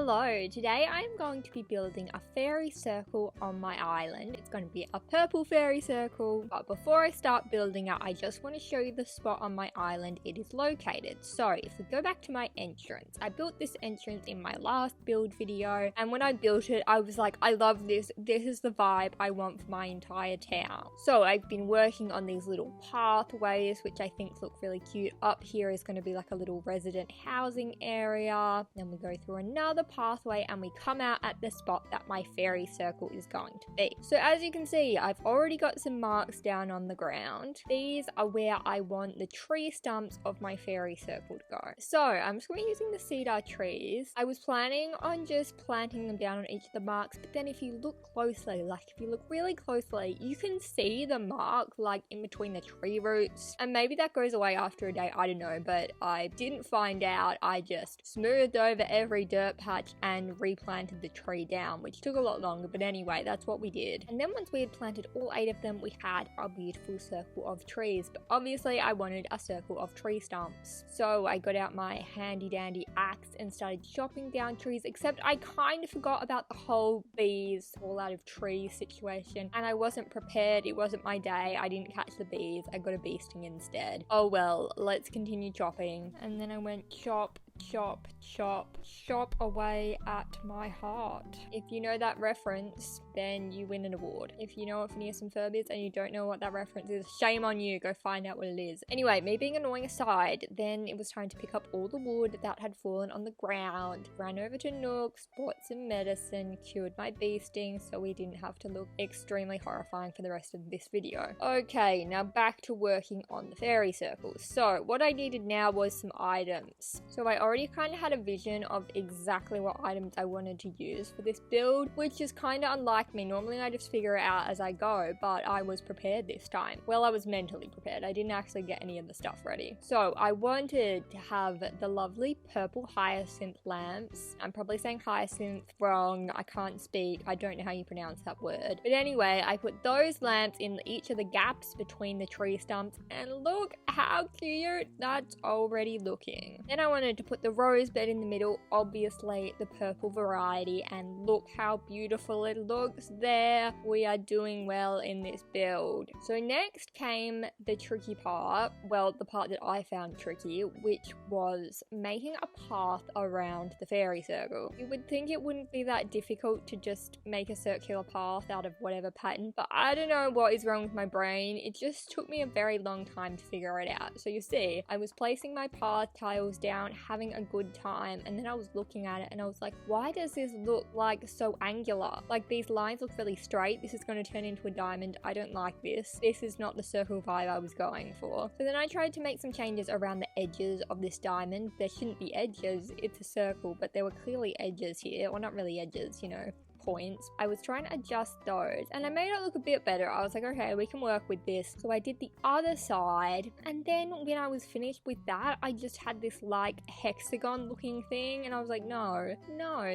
Hello, today I am going to be building a fairy circle on my island. It's going to be a purple fairy circle, but before I start building it, I just want to show you the spot on my island it is located. So if we go back to my entrance, I built this entrance in my last build video, and when I built it, I was like, I love this. This is the vibe I want for my entire town. So I've been working on these little pathways, which I think look really cute. Up here is going to be like a little resident housing area. Then we go through another pathway and we come out at the spot that my fairy circle is going to be. So as you can see, I've already got some marks down on the ground. These are where I want the tree stumps of my fairy circle to go. So I'm just going to be using the cedar trees. I was planning on just planting them down on each of the marks, but then if you look closely, like if you look really closely, you can see the mark like in between the tree roots, and maybe that goes away after a day, I don't know, but I didn't find out. I just smoothed over every dirt patch and replanted the tree down, which took a lot longer, but anyway, that's what we did. And then once we had planted all 8 of them, we had our beautiful circle of trees, but obviously I wanted a circle of tree stumps. So I got out my handy dandy axe and started chopping down trees, except I kind of forgot about the whole bees fall out of trees situation, and I wasn't prepared. It wasn't my day. I didn't catch the bees. I got a bee sting instead. Oh well, let's continue chopping. And then I went chop, chop, chop, chop away at my heart. If you know that reference, then you win an award. If you know it from Some Furbies and you don't know what that reference is, shame on you. Go find out what it is. Anyway, me being annoying aside, then it was time to pick up all the wood that had fallen on the ground. Ran over to Nook's, bought some medicine, cured my bee sting so we didn't have to look extremely horrifying for the rest of this video. Okay, now back to working on the fairy circles. So what I needed now was some items. So I already kind of had a vision of exactly what items I wanted to use for this build, which is kind of unlike me. Normally I just figure it out as I go, but I was prepared this time. Well, I was mentally prepared. I didn't actually get any of the stuff ready. So I wanted to have the lovely purple hyacinth lamps. I'm probably saying hyacinth wrong. I can't speak. I don't know how you pronounce that word. But anyway, I put those lamps in each of the gaps between the tree stumps, and look how cute that's already looking. Then I wanted to put the rose bed in the middle, obviously the purple variety, and look how beautiful it looks there. We are doing well in this build. So next came the tricky part, well, the part that I found tricky, which was making a path around the fairy circle. You would think it wouldn't be that difficult to just make a circular path out of whatever pattern, but I don't know what is wrong with my brain. It just took me a very long time to figure it out. So you see, I was placing my path tiles down, having a good time, and then I was looking at it and I was like, why does this look like so angular? Like these lines look really straight. This is going to turn into a diamond. I don't like this. This is not the circle vibe I was going for. So then I tried to make some changes around the edges of this diamond. There shouldn't be edges. It's a circle, but there were clearly edges here. Well, not really edges, you know, points. I was trying to adjust those and I made it look a bit better. I was like, okay, we can work with this. So I did the other side, and then when I was finished with that, I just had this like hexagon looking thing, and I was like, no,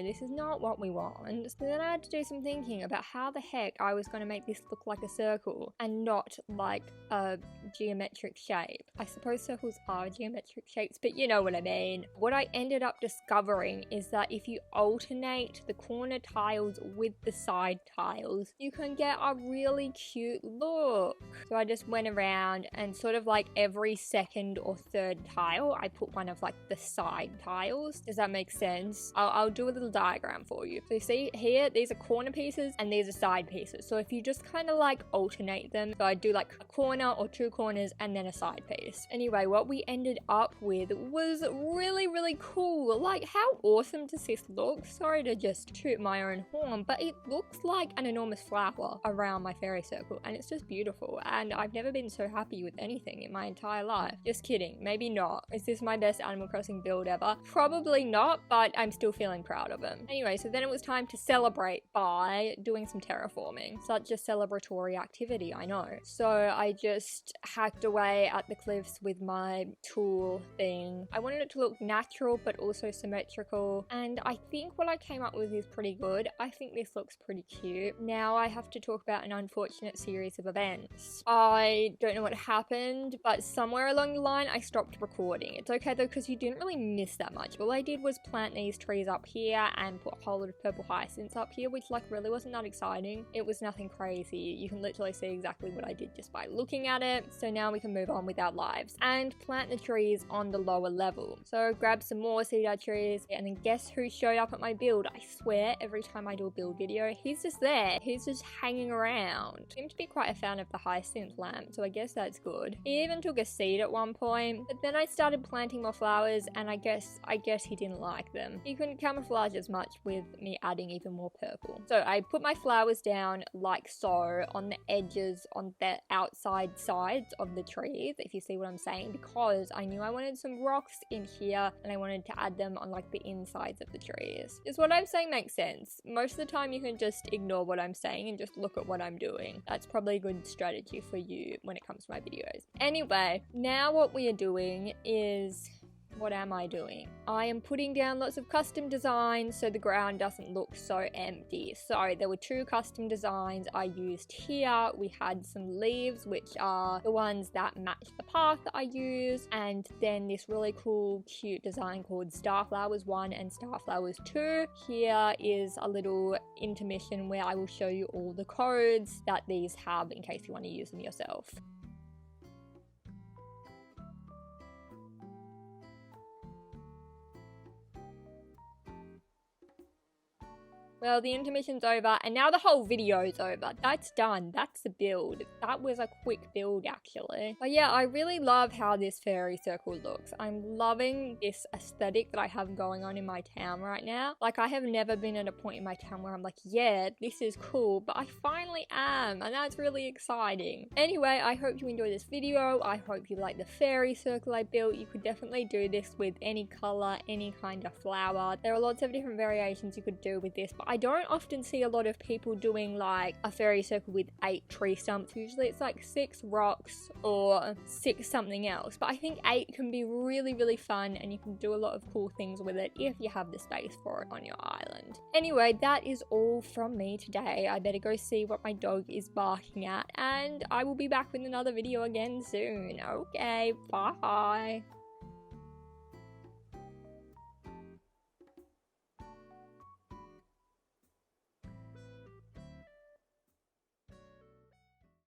this is not what we want. So then I had to do some thinking about how the heck I was going to make this look like a circle and not like a geometric shape. I suppose circles are geometric shapes, but you know what I mean. What I ended up discovering is that if you alternate the corner tiles with the side tiles, you can get a really cute look. So I just went around and sort of like every second or third tile, I put one of like the side tiles. Does that make sense? I'll do a little diagram for you. So you see here, these are corner pieces and these are side pieces. So if you just kind of like alternate them, so I do like a corner or 2 corners and then a side piece. Anyway, what we ended up with was really, really cool. Like, how awesome does this look? Sorry to just toot my own horn, but it looks like an enormous flower around my fairy circle, and it's just beautiful, and I've never been so happy with anything in my entire life. Just kidding, maybe not. Is this my best Animal Crossing build ever? Probably not, but I'm still feeling proud of them. Anyway, so then it was time to celebrate by doing some terraforming. Such a celebratory activity, I know. So I just hacked away at the cliffs with my tool thing. I wanted it to look natural but also symmetrical, and I think what I came up with is pretty good. I think this looks pretty cute. Now I have to talk about an unfortunate series of events. I don't know what happened, but somewhere along the line I stopped recording. It's okay though, because you didn't really miss that much. All I did was plant these trees up here and put a whole lot of purple hyacinths up here, which like really wasn't that exciting. It was nothing crazy. You can literally see exactly what I did just by looking at it. So now we can move on with our lives and plant the trees on the lower level. So grab some more cedar trees, and then guess who showed up at my build? I swear every time I do a build video, he's just there. He's just hanging around. Seemed to be quite a fan of the hyacinth lamp, so I guess that's good. He even took a seed at one point, but then I started planting more flowers, and I guess he didn't like them. He couldn't camouflage as much with me adding even more purple. So I put my flowers down like so on the edges, on the outside sides of the trees, if you see what I'm saying, because I knew I wanted some rocks in here and I wanted to add them on like the insides of the trees. Does what I'm saying make sense? Most of the time you can just ignore what I'm saying and just look at what I'm doing. That's probably a good strategy for you when it comes to my videos. Anyway, now what we are doing is... what am I doing? I am putting down lots of custom designs so the ground doesn't look so empty. So there were 2 custom designs I used here. We had some leaves, which are the ones that match the path that I use, and then this really cool cute design called Starflowers 1 and Starflowers 2. Here is a little intermission where I will show you all the codes that these have in case you want to use them yourself. Well, the intermission's over, and now the whole video's over. That's done. That's the build. That was a quick build, actually. But yeah, I really love how this fairy circle looks. I'm loving this aesthetic that I have going on in my town right now. Like, I have never been at a point in my town where I'm like, yeah, this is cool, but I finally am, and that's really exciting. Anyway, I hope you enjoyed this video. I hope you like the fairy circle I built. You could definitely do this with any color, any kind of flower. There are lots of different variations you could do with this, but I don't often see a lot of people doing like a fairy circle with 8 tree stumps. Usually it's like 6 rocks or 6 something else, but I think 8 can be really, really fun, and you can do a lot of cool things with it if you have the space for it on your island. Anyway, that is all from me today. I better go see what my dog is barking at, and I will be back with another video again soon. Okay, bye.